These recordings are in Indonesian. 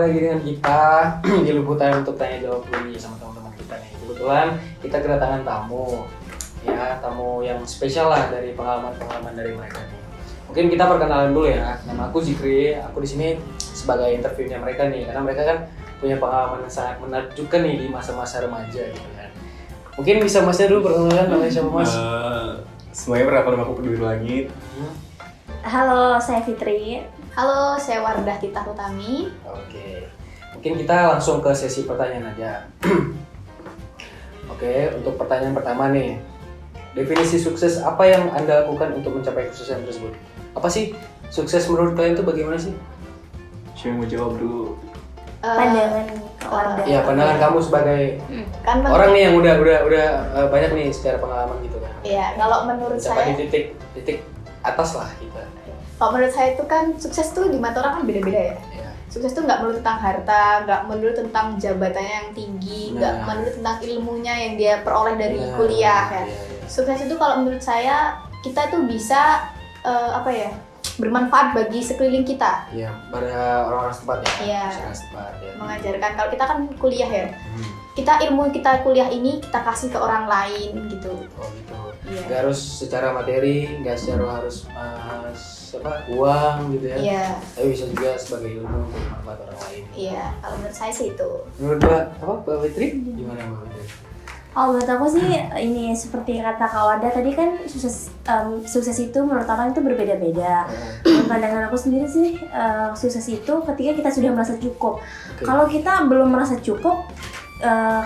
lagi dengan kita di liputan untuk tanya jawab dulu sama teman-teman kita nih. Kebetulan kita kedatangan tamu, ya tamu yang spesial lah dari pengalaman-pengalaman dari mereka nih. Mungkin kita perkenalan dulu ya. Nama aku Zikri, aku di sini sebagai interviewnya mereka nih, karena mereka kan punya pengalaman yang sangat menakjubkan nih di masa-masa remaja gitu kan. Mungkin bisa Masnya dulu perkenalan, namanya siapa Mas? Semuanya perkenalkan, nama aku Peduli Langit. Halo, saya Fitri. Halo, saya Wardah Tita Utami. Oke, mungkin kita langsung ke sesi pertanyaan aja. Oke, untuk pertanyaan pertama nih, definisi sukses apa yang Anda lakukan untuk mencapai kesuksesan tersebut? Apa sih sukses menurut kalian itu bagaimana sih? Siapa yang mau jawab dulu? Pandangan Wardah. Ya, pandangan kamu sebagai Kan orang nih yang udah banyak nih secara pengalaman gitu kan. Iya, kalau menurut Mencapai saya, di titik atas lah kita. kalau menurut saya itu kan sukses tuh di mata orang kan beda-beda ya. Ya. Sukses tuh nggak melulu tentang harta, nggak melulu tentang jabatannya yang tinggi, nggak Nah. melulu tentang ilmunya yang dia peroleh dari kuliah ya. Iya. Sukses itu kalau menurut saya kita tuh bisa bermanfaat bagi sekeliling kita. Iya, pada orang-orang setempat ya. Iya. Masyarakat setempat ya. Mengajarkan, kalau kita kan kuliah ya, Hmm. kita ilmu kita kuliah ini kita kasih ke orang lain gitu. Oh gitu. Iya. Nggak harus secara materi, nggak secara harus uang gitu ya. Iya, Tapi bisa juga sebagai ilmu untuk bermanfaat orang lain. iya. Kalau menurut saya sih itu. Menurut Mbak Fitri gimana Mbak Fitri? Oh, menurut aku sih ini seperti kata Kak Wardah tadi kan sukses itu menurut orang itu berbeda-beda. Menurut pandangan aku sendiri sih sukses itu ketika kita sudah merasa cukup. Oke. Kalau kita belum merasa cukup,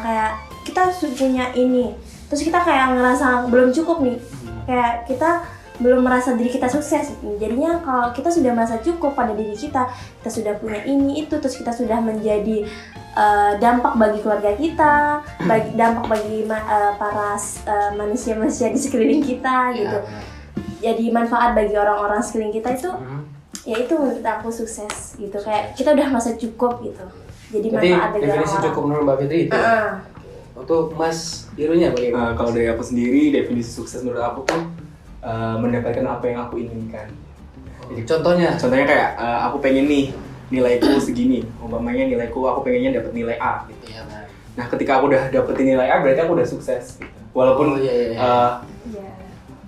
kayak kita punya ini, terus kita kayak ngerasa belum cukup nih, kayak kita belum merasa diri kita sukses. Jadinya kalau kita sudah merasa cukup pada diri kita sudah punya ini itu, terus kita sudah menjadi dampak bagi keluarga kita, dampak bagi para manusia-manusia di sekeliling kita gitu. Jadi manfaat bagi orang-orang sekeliling kita itu, ya itu menurut aku sukses gitu. Kayak kita udah merasa cukup gitu. Jadi Berarti manfaat bagi definisi orang-orang. cukup menurut Mbak Fitri itu. Heeh. Untuk Mas Irunya bagaimana? Kalau dari aku sendiri, definisi sukses menurut aku kan mendapatkan apa yang aku inginkan. Jadi Contohnya? contohnya kayak aku pengen nih nilaiku segini, umpamanya nilaiku aku pengennya dapat nilai A gitu. Iya, nah. Nah, ketika aku udah dapetin nilai A berarti aku udah sukses gitu. Walaupun Oh, iya. Iya.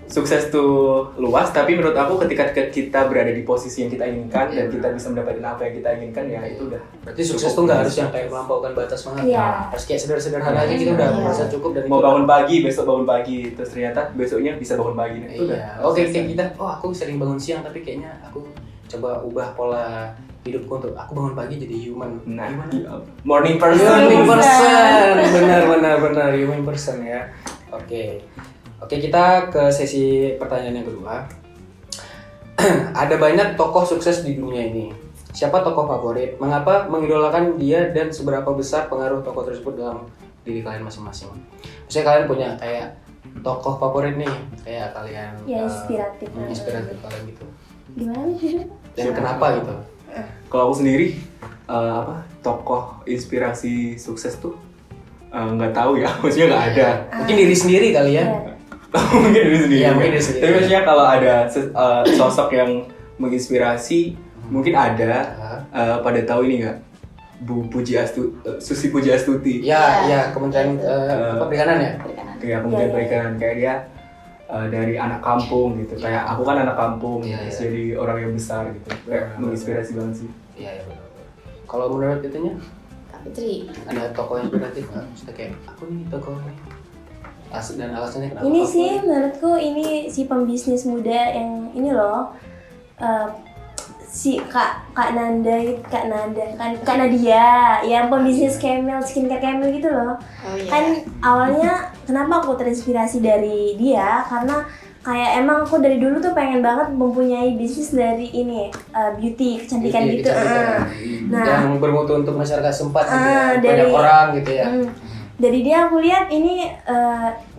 sukses tuh luas, tapi menurut aku ketika kita berada di posisi yang kita inginkan dan kita bisa mendapatkan apa yang kita inginkan, ya itu udah. Berarti sukses tuh nggak harus yang kayak melampaukan batas banget. Iya. Harus kayak sederhana aja kita udah Iya. merasa cukup dan Mau itu bangun pagi, besok bangun pagi, terus ternyata besoknya bisa bangun pagi. Nah, itu udah. Iya. Oke, kayak kita, aku sering bangun siang tapi kayaknya aku coba ubah pola hidupku untuk aku bangun pagi jadi human. Nah, Gimana? morning person. Human person. Benar human person ya. Oke, kita ke sesi pertanyaan yang kedua. Ada banyak tokoh sukses di dunia ini. Siapa tokoh favorit? Mengapa mengidolakan dia dan seberapa besar pengaruh tokoh tersebut dalam diri kalian masing-masing? Misalnya kalian punya kayak tokoh favorit nih, kayak kalian Ya, inspiratif. inspiratif kalian gitu. Gimana nih? Dan kenapa gitu? Kalau aku sendiri, tokoh inspirasi sukses tuh nggak tahu ya, maksudnya nggak ada. Mungkin diri sendiri kali ya. Iya. Mungkin diri sendiri. Iya, mungkin diri sendiri. Tapi maksudnya kalau ada sosok yang menginspirasi, mungkin ada. Pada tahu ini nggak? Susi Pujiastuti. Ya, Kementerian Perikanan ya. Perikanan. Kayak kemudian perikanan, kayak dia dari anak kampung gitu. Kayak aku kan anak kampung, Iya, terus iya. jadi orang yang besar gitu. Kayak menginspirasi banget sih. Iya, benar. Kalau menurut itunya Kak Fitri. ada tokoh inspiratif nggak? Maksudnya kayak aku nih tokoh ini. Dan alasannya kenapa? Ini aku? sih menurutku ini si pembisnis muda yang ini loh, si Kak Nadia yang pembisnis Camel, skincare Camel gitu loh. Oh iya. Kan awalnya kenapa aku terinspirasi dari dia, karena kayak emang aku dari dulu tuh pengen banget mempunyai bisnis dari ini beauty, kecantikan Iya, gitu. kecantikan. Nah, yang bermutu untuk masyarakat sempat gitu ya. dari- Banyak orang gitu ya. Dari dia aku lihat ini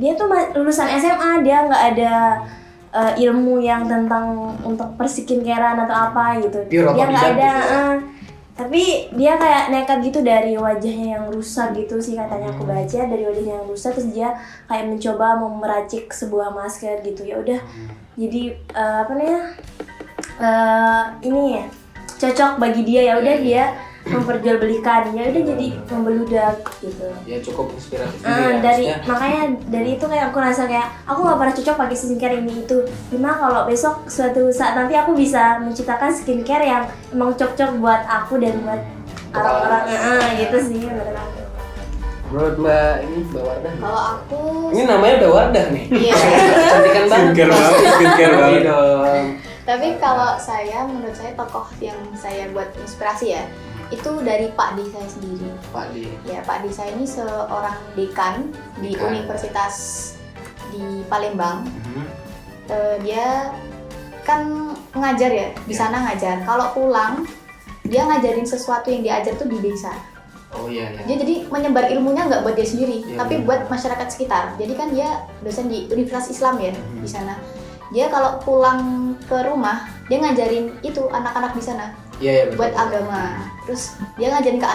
dia tuh lulusan SMA, dia nggak ada ilmu yang tentang untuk perskincare-an atau apa gitu. Pure Dia nggak otodidak ada. gitu ya. Tapi dia kayak nekat gitu dari wajahnya yang rusak gitu sih katanya aku baca, dari wajahnya yang rusak terus dia kayak mencoba meracik sebuah masker gitu. Ya udah. Jadi apa namanya? Ini ya cocok bagi dia, ya udah dia memperjualbelikan, ya udah jadi membeludak gitu. Ya cukup inspiratif juga ya, Dari maksudnya. makanya dari itu kayak aku rasa kayak aku nggak pernah cocok pakai skincare ini itu. Gimana kalau besok suatu saat nanti aku bisa menciptakan skincare yang emang cocok buat aku dan buat orang-orang gitu sih menurut aku. Menurut Mbak ini Mbak Wardah. Kalau aku Ini namanya udah Wardah nih. iya. Cantikan banget. Skincare banget, skincare Iya banget. dong. Tapi kalau saya, menurut saya tokoh yang saya buat inspirasi ya, itu dari Pak D saya sendiri. Pak Di. Ya, Pak D saya ini seorang dekan di Dekan. Universitas di Palembang. Mhm. Dia kan ngajar ya, di sana ngajar. Kalau pulang, dia ngajarin sesuatu yang diajar tuh di desa. Oh iya ya. Dia jadi menyebar ilmunya nggak buat dia sendiri, Iya, tapi benar. buat masyarakat sekitar. Jadi kan dia dosen di Universitas Islam ya Mhm. di sana. Dia kalau pulang ke rumah, dia ngajarin itu anak-anak di sana Iya ya. betul. buat agama. Terus dia ngajarin ke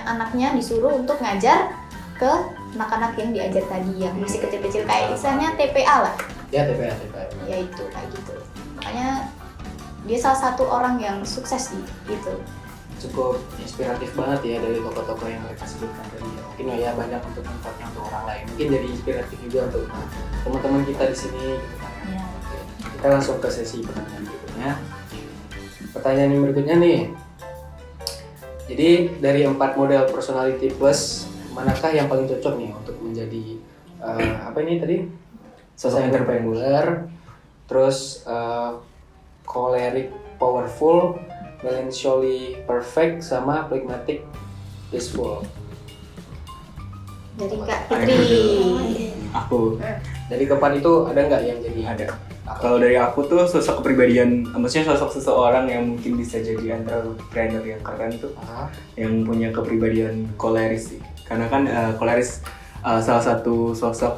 anaknya disuruh untuk ngajar ke anak-anak yang diajar tadi, yang masih kecil-kecil kayak istilahnya TPA lah. Ya TPA. Ya itu kayak gitu. Makanya dia salah satu orang yang sukses gitu. Cukup inspiratif banget ya dari tokoh-tokoh yang mereka sebutkan tadi ya. Mungkin ya banyak untuk manfaatnya untuk orang lain. Mungkin jadi inspiratif juga untuk teman-teman kita di sini gitu kan. Ya. Oke. Kita langsung ke sesi pertanyaan berikutnya. Pertanyaan yang berikutnya nih. Jadi dari 4 model personality plus, manakah yang paling cocok nih untuk menjadi apa ini tadi? Sosok entrepreneur, terus choleric powerful, melancholy perfect, sama phlegmatic peaceful. Dari Kak Ada Fitri. Aku Dari keempat itu ada nggak yang jadi ada. Kalau dari aku tuh sosok kepribadian, maksudnya sosok seseorang yang mungkin bisa jadi entrepreneur yang keren tuh, Ah, yang punya kepribadian koleris sih. Karena kan koleris salah satu sosok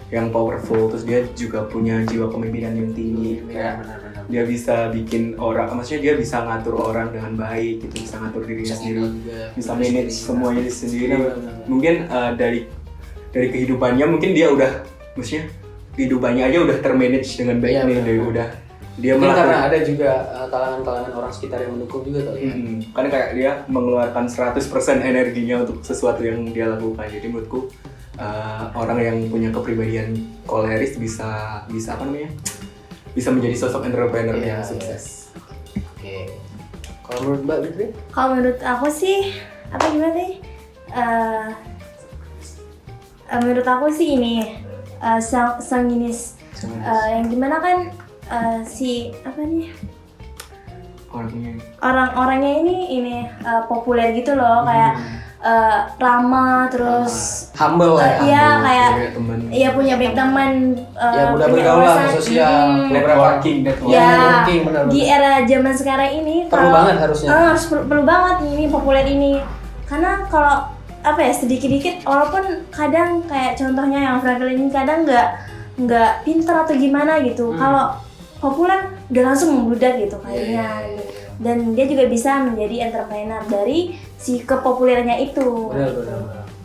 yang powerful, terus dia juga punya jiwa kepemimpinan yang tinggi. Kayak benar-benar. dia bisa bikin orang, maksudnya dia bisa ngatur orang dengan baik gitu, bisa ngatur dirinya Bisa sendiri, juga, bisa manage semuanya sendiri. Benar-benar. Mungkin dari kehidupannya mungkin dia udah, maksudnya kehidupannya aja udah termanage dengan baik Iya, nih, benar. dia udah dia Mungkin karena melakukan. ada juga kalangan-kalangan orang sekitar yang mendukung juga kali ya. Karena kayak dia mengeluarkan 100% energinya untuk sesuatu yang dia lakukan. Jadi menurutku orang yang punya kepribadian koleris bisa apa namanya? Bisa menjadi sosok entrepreneur Iya, yang sukses. Oke. Kalau menurut Mbak Fitri? Kalau menurut aku sih apa gimana sih? Menurut aku sih ini sanginis. Yang gimana kan si apa nih orang-orangnya ini populer gitu loh, kayak ramah, terus Humble ya. iya kayak Kayak teman. iya punya banyak teman, Ya mudah punya bergaul lah, wawasan. sosial, Networking. Ya, networking, benar-benar. di era zaman sekarang ini Perlu banget harusnya. harus perlu banget ini populer ini, karena kalau apa ya sedikit-dikit walaupun kadang kayak contohnya yang Franklin ini kadang nggak pintar atau gimana gitu, kalau populer udah langsung membludak gitu kayaknya. Iya. Dan dia juga bisa menjadi entrepreneur dari si kepopulerannya itu. Benar.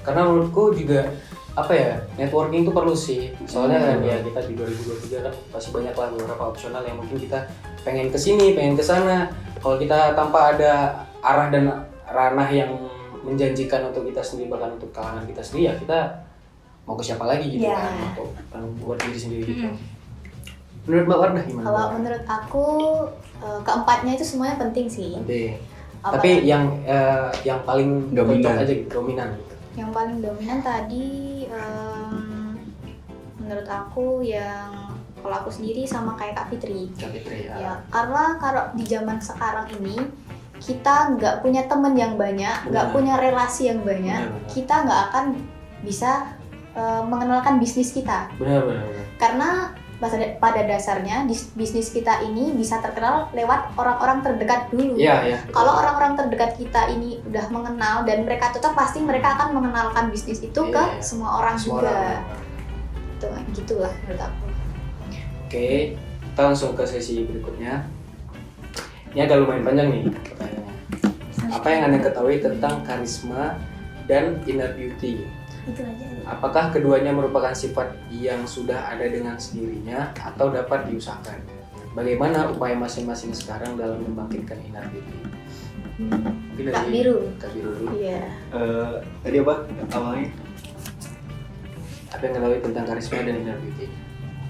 Karena menurutku juga apa ya, networking itu perlu sih. Soalnya kan ya kita di 2023 kan pasti banyak lah beberapa opsional yang mungkin kita pengen ke sini, pengen ke sana. Kalau kita tanpa ada arah dan ranah yang menjanjikan untuk kita sendiri, bahkan untuk kalangan kita sendiri, ya kita mau ke siapa lagi gitu Ya. kan, untuk buat diri sendiri gitu. Menurut Mbak Wardah gimana? Kalau menurut aku keempatnya itu semuanya penting sih. Penting. Apa- Tapi yang paling Dominan. cocok aja gitu, dominan gitu. Yang paling dominan tadi menurut aku yang kalau aku sendiri sama kayak Kak Fitri. Kak Fitri ya. Ya, karena kalau di zaman sekarang ini kita nggak punya teman yang banyak, nggak Benar. punya relasi yang banyak, Benar. kita nggak akan bisa mengenalkan bisnis kita. Benar. Karena pada dasarnya bisnis kita ini bisa terkenal lewat orang-orang terdekat dulu. Iya. Kalau orang-orang terdekat kita ini udah mengenal dan mereka tutup, pasti mereka akan mengenalkan bisnis itu ke Iya. semua orang Semua juga. orang. Tuh, gitulah menurut aku. Oke, kita langsung ke sesi berikutnya. Ini agak lumayan panjang nih pertanyaannya. Apa yang Anda ketahui tentang karisma dan inner beauty? Itu aja. Apakah keduanya merupakan sifat yang sudah ada dengan sendirinya atau dapat diusahakan? Bagaimana upaya masing-masing sekarang dalam membangkitkan inner beauty? Oke, Mungkin dari Kak Biru. Kak Biru dulu. Iya. Tadi apa awalnya? Apa yang ngetahui tentang karisma dan inner beauty?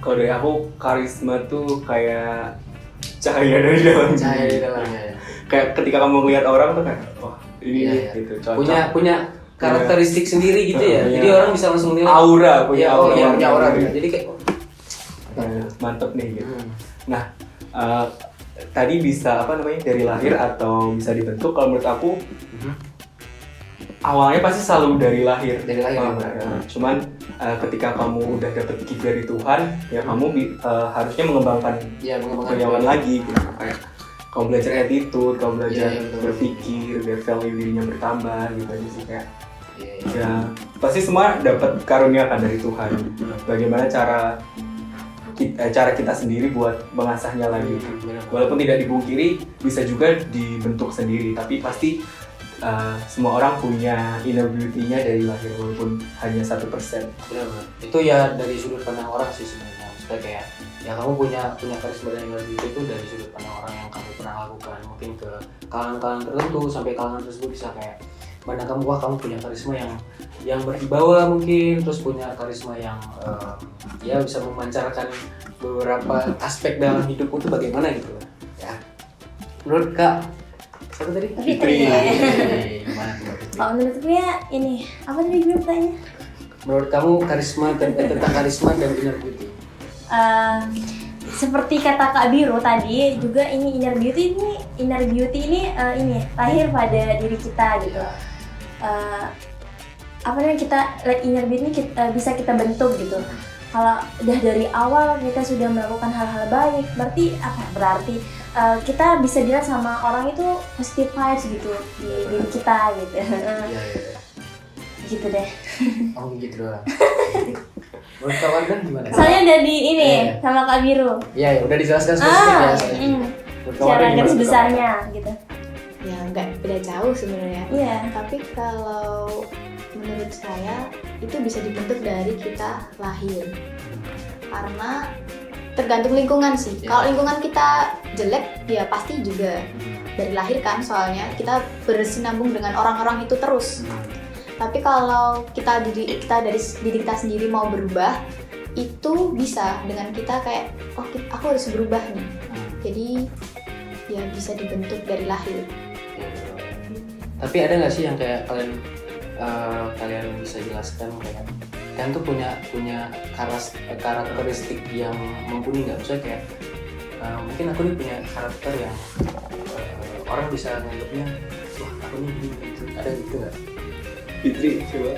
Kalau dari aku karisma tuh kayak cahaya dari dalam Cahaya diri. di dalamnya ya. Kayak ketika kamu ngelihat orang tuh kayak wah ini Iya, nih, iya. gitu cocok. Punya karakteristik sendiri gitu ya. Iya. Jadi orang bisa langsung nilai. aura, punya Iya, aura. punya aura gitu. gitu. Jadi kayak Mantep nih gitu. hmm. Nah, tadi bisa apa namanya dari lahir atau bisa dibentuk. Kalau menurut aku awalnya pasti selalu dari lahir. Dari lahir, Oh, ya. Cuman ketika kamu udah dapet gift dari Tuhan, ya kamu harusnya mengembangkan Ya, mengembangkan karyawan diri. lagi gitu. Kayak kamu belajar attitude, kamu belajar Iya, betul. berpikir, biar value dirinya bertambah gitu aja sih kayak. Iya, iya. Ya, pasti semua dapat karunia kan dari Tuhan. Bagaimana cara kita sendiri buat mengasahnya lagi. Benar. Walaupun tidak dipungkiri bisa juga dibentuk sendiri, tapi pasti semua orang punya inner beauty-nya dari lahir walaupun hanya 1%. Benar-benar. Itu ya dari sudut pandang orang sih sebenarnya. Maksudnya kayak ya kamu punya karisma dan inner beauty itu dari sudut pandang orang yang kamu pernah lakukan. Mungkin ke kalangan-kalangan tertentu sampai kalangan tersebut bisa kayak mana kamu wah kamu punya karisma yang berwibawa mungkin, terus punya karisma yang ya bisa memancarkan beberapa aspek dalam hidupmu itu bagaimana gitu ya. Menurut Kak siapa tadi? Fitri. Gimana tuh Kak Fitri? Kalau menurutku ya ini apa tadi gue bertanya? Menurut kamu karisma tentang karisma dan inner beauty? Seperti kata Kak Biru tadi juga ini inner beauty ini lahir pada diri kita gitu. Apa namanya kita inner beauty ini bisa kita bentuk gitu. Kalau udah dari awal kita sudah melakukan hal-hal baik, berarti kita bisa dilihat sama orang itu positive vibes gitu di diri kita gitu. Iya. Gitu deh. Oh gitu doang. Menurut kawan kan gimana? Soalnya udah di ini Iya. sama Kak Biru. Iya, ya udah dijelaskan spesifik ya. soalnya. Menurut kawan Cara gimana garis tuh, besarnya gitu. Ya nggak beda jauh sebenarnya. Iya. Tapi kalau menurut saya itu bisa dibentuk dari kita lahir. Karena tergantung lingkungan sih. Ya. Kalau lingkungan kita jelek, ya pasti juga dari lahir kan. Soalnya kita bersinambung dengan orang-orang itu terus. Tapi kalau diri kita sendiri mau berubah, itu bisa dengan kita kayak aku harus berubah nih. Jadi ya bisa dibentuk dari lahir. Tapi ada nggak sih yang kayak kalian bisa jelaskan kayak kalian tuh punya karakteristik yang mumpuni nggak? Misalnya kayak mungkin aku nih punya karakter yang orang bisa nganggapnya wah aku nih gini gitu. Ada gitu nggak? Fitri, coba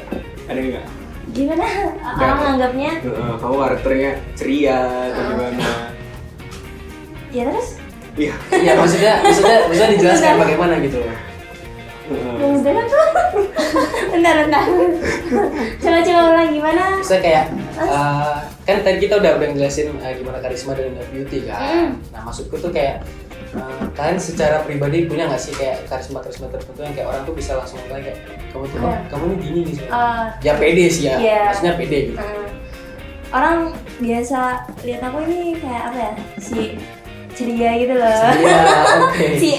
ada nggak? Gimana orang nganggapnya? Kamu karakternya ceria atau gimana? Ya terus? Iya. Iya maksudnya bisa dijelaskan bagaimana gitu loh. Yang bener tuh. Bentar. Coba ulang gimana? Misalnya kayak kan tadi kita udah ngejelasin gimana karisma dan inner beauty kan. Nah maksudku tuh kayak kalian secara pribadi punya nggak sih kayak karisma tertentu yang kayak orang tuh bisa langsung bilang kayak kamu tuh kamu nih gini nih ya pede sih ya. Iya. Maksudnya pede gitu. Orang biasa lihat aku ini kayak apa ya, si ceria gitu loh. Iya, oke. Si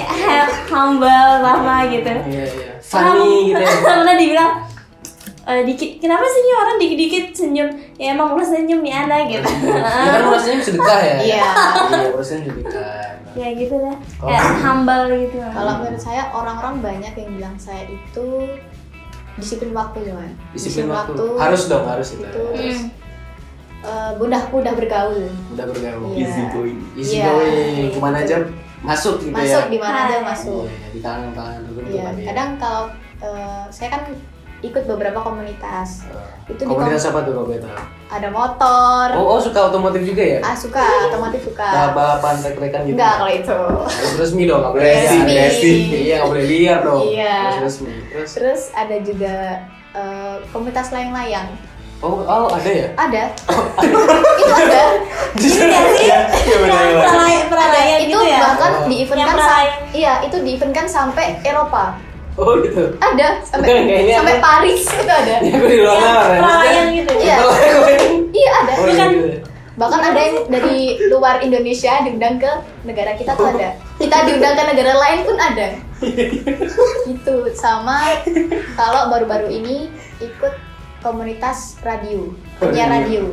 humble lama gitu. Iya. Funny gitu ya. Pernah dibilang kenapa sih ini orang dikit-dikit senyum? Ya emang urus senyum nih anak gitu. Ya kan rasanya sedekah ya. Iya. Iya, rasanya sedekah. Ya gitu lah. Kayak humble gitu. Kalau menurut saya orang-orang banyak yang bilang saya itu disiplin waktu cuman. Disiplin waktu. Harus dong, harus itu. Terus mudah bergaul. Udah bergaul. Iya. Easy going. Easy Iya. going, kemana aja masuk gitu ya. Masuk di mana aja masuk. Iya, di kalangan tertentu Iya. kan ya. Kadang kalau saya kan ikut beberapa komunitas. Itu di komunitas apa tuh kalau boleh tahu? ada motor. Oh, suka otomotif juga ya? Suka, otomotif suka. Balapan trek-trekan gitu? Enggak kalau itu. Harus resmi dong, nggak boleh Racing, liar. racing. Iya, nggak boleh liar dong. Iya. Harus resmi. Terus ada juga komunitas layang-layang. Oh, ada ya? Ada. Itu ada. Iya benar. Perayaan Itu gitu ya. bahkan Yang di-eventkan perayaan. iya, itu di-eventkan sampai Eropa. Oh gitu. Ada Bukan, sampai kayaknya sampai aku- Paris itu ada. Ini aku di luar Yang negara. perayaan gitu. Iya. Iya ada. Oh, iya, gitu. Bahkan ada yang dari luar Indonesia diundang ke negara kita tuh ada. Kita diundang ke negara lain pun ada. Gitu. Sama kalau baru-baru ini ikut komunitas radio, penyiar radio.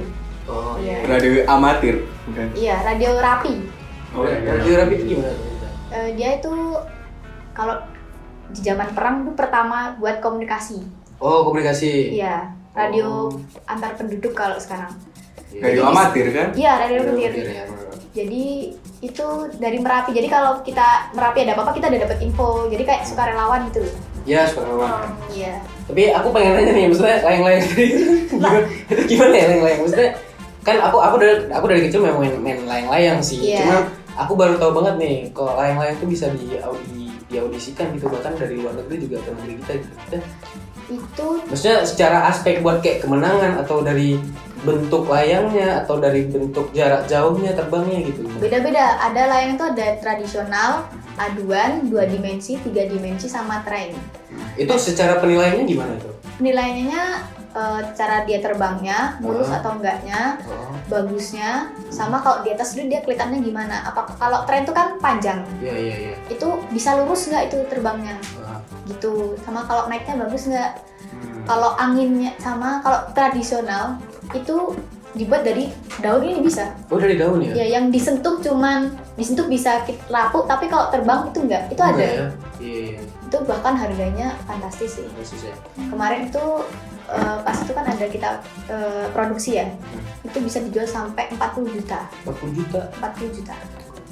Oh Iya. Radio amatir, bukan? Iya, radio Rapi. Oh, iya. Radio Rapi itu gimana tuh? Dia itu kalau di zaman perang itu pertama buat komunikasi. Oh, komunikasi. Iya, radio Oh. antar penduduk kalau sekarang. Radio amatir kan? Iya, radio amatir. Ya, bener. Jadi itu dari Merapi. Jadi kalau kita Merapi ada apa-apa kita udah dapat info. Jadi kayak sukarelawan gitu. Ya, sukarelawan. Iya. Tapi aku pengen nanya nih, maksudnya layang-layang itu gimana ya layang-layang? Maksudnya kan aku dari kecil memang main layang-layang sih. Iya. Cuma aku baru tahu banget nih kalau layang-layang itu bisa diaudisikan gitu, bahkan dari luar negeri juga ke negeri kita gitu. Itu Maksudnya secara aspek buat kayak kemenangan atau dari bentuk layangnya atau dari bentuk jarak jauhnya terbangnya gitu. beda-beda. Ada layang itu ada tradisional, aduan, 2 dimensi, 3 dimensi sama train. Itu secara penilaiannya gimana tuh? Penilaiannya cara dia terbangnya, mulus atau enggaknya, Oh, bagusnya, sama kalau di atas dulu dia kelihatannya gimana. Apa kalau train itu kan panjang, iya. itu bisa lurus nggak itu terbangnya, Ah, gitu. Sama kalau naiknya bagus nggak. hmm. Kalau anginnya sama kalau tradisional itu dibuat dari daun ini bisa. Oh, dari daun ya? Ya yang disentuh bisa rapuh, tapi kalau terbang itu enggak. Itu Enggak ada. ya? Iya. Itu bahkan harganya fantastis sih. Bagus ya. Kemarin itu pas itu kan ada kita produksi ya. Itu bisa dijual sampai 40 juta. 40 juta. 40 juta.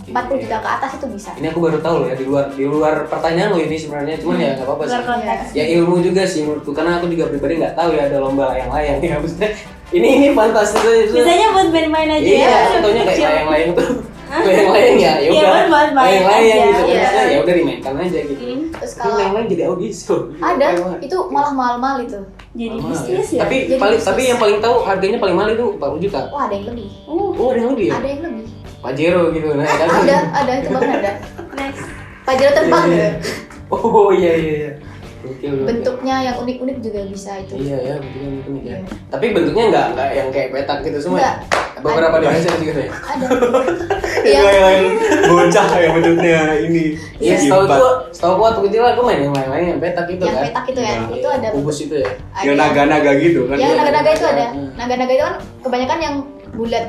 Oke. 40 juta ke atas itu bisa. Ini aku baru tahu loh ya, di luar pertanyaan lo ini sebenarnya, cuman ya nggak apa-apa sih. Luar konteks. Ya ilmu juga sih menurutku, karena aku juga pribadi nggak tahu ya ada lomba layang-layang ya. Maksudnya ini fantastis aja. Biasanya buat main-main aja Iya, ya. aku taunya kayak layang-layang tuh. Layang-layang ya, ya Iya, udah. buat main Layang-layang aja. gitu. Iya. Maksudnya ya udah dimainkan aja gitu. Terus Tapi kalau layang-layang jadi audisi. ada itu malah mahal-mahal itu. Jadi Mahal bisnis ya. Tapi Jadi bisnis. tapi yang paling tahu harganya paling mahal itu 40 juta. Wah, ada yang lebih. Oh, ada yang lebih ya? Ada yang lebih. Pajero gitu. Nah, kan. Ada itu bahkan ada. Next. Pajero terbang Iya, iya. ya. Oh iya. Gokil. Bentuknya yang unik-unik juga bisa itu. Iya ya, bentuknya unik ya. Iya. Tapi bentuknya nggak yang kayak petak gitu semua. Enggak. Beberapa dimensi juga ya. Ada. Yang Yang lain bocah yang bentuknya ini. Iya, Simpat. setahu aku waktu kecil aku main yang lain-lain yang petak itu yang kan. petak itu ya. Iya. Itu ada. Kubus itu ya. Ada Yang naga-naga gitu kan? Yang Iya. naga-naga itu ada. Hmm. Naga-naga itu kan kebanyakan yang bulat.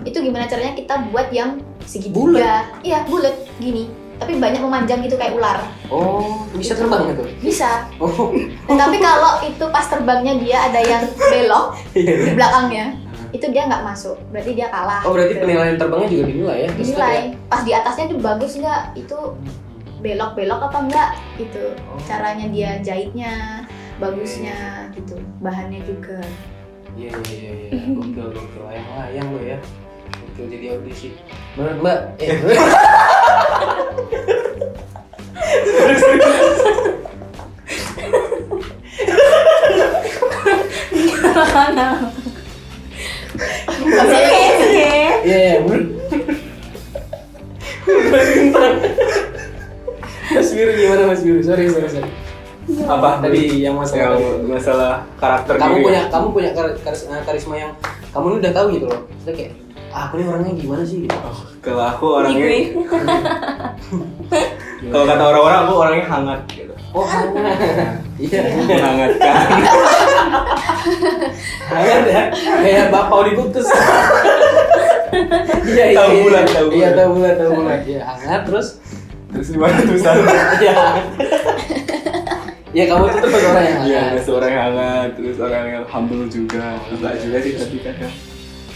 Itu gimana caranya kita buat yang segitiga? Bulat? Iya, bulat gini. Tapi banyak memanjang gitu kayak ular. Oh, bisa terbang itu. Bisa. Oh. Tapi kalau itu pas terbangnya dia ada yang belok di belakangnya, itu dia nggak masuk. Berarti dia kalah. Oh, berarti gitu. penilaian terbangnya juga dinilai ya? Dinilai. Pas di atasnya itu bagus nggak? Itu belok-belok apa enggak? Itu caranya dia jahitnya, bagusnya gitu. Bahannya juga. Iya. Gokil layang-layang lo ya. Gokil jadi audisi. Menurut Mbak, Iya, bener. Mas Biru gimana Mas Biru? Sorry. Apa Tadi yang masalah yang masalah karakter kamu diri ya? punya karisma yang kamu ini udah tahu gitu loh. Maksudnya kayak aku ini orangnya gimana sih gitu. Kalau aku orangnya, Gue. kalau kata orang-orang aku orangnya hangat gitu. Oh, hangat. Iya. Menghangatkan. Hangat ya. Kayak bapau dikukus. Iya. Tahu bulat. Iya, tahu bulat. Iya, hangat terus. Terus gimana tulisan? Iya. Ya kamu itu terus orang yang Iya, hangat. seorang yang hangat, terus orang yang humble juga. Enggak juga sih, tapi kadang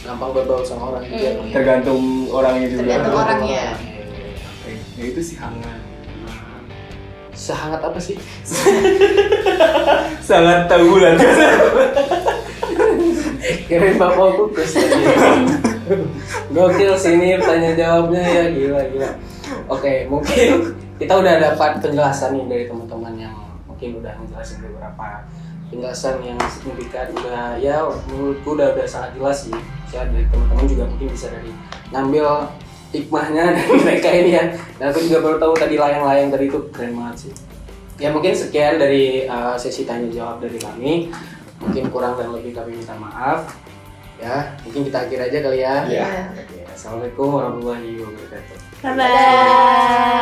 Gampang berbaur sama orang juga. tergantung orangnya juga. Tergantung orangnya. Ya itu sih hangat. Sehangat apa sih? Sangat tahu bulan. Kirain bapau kukus tadi. Gokil sini tanya jawabnya ya gila. Oke, mungkin kita udah dapat penjelasan nih dari teman-teman yang mungkin udah menjelasin beberapa penjelasan yang signifikan, udah ya menurutku udah sangat jelas sih. Ya dari teman-teman juga mungkin bisa dari ngambil hikmahnya dari mereka ini ya. Dan aku juga baru tahu tadi layang-layang tadi itu keren banget sih. Ya mungkin sekian dari sesi tanya jawab dari kami. Mungkin kurang dan lebih kami minta maaf. Ya, mungkin kita akhir aja kali ya. Iya. Oke, Assalamualaikum warahmatullahi wabarakatuh. Bye-bye.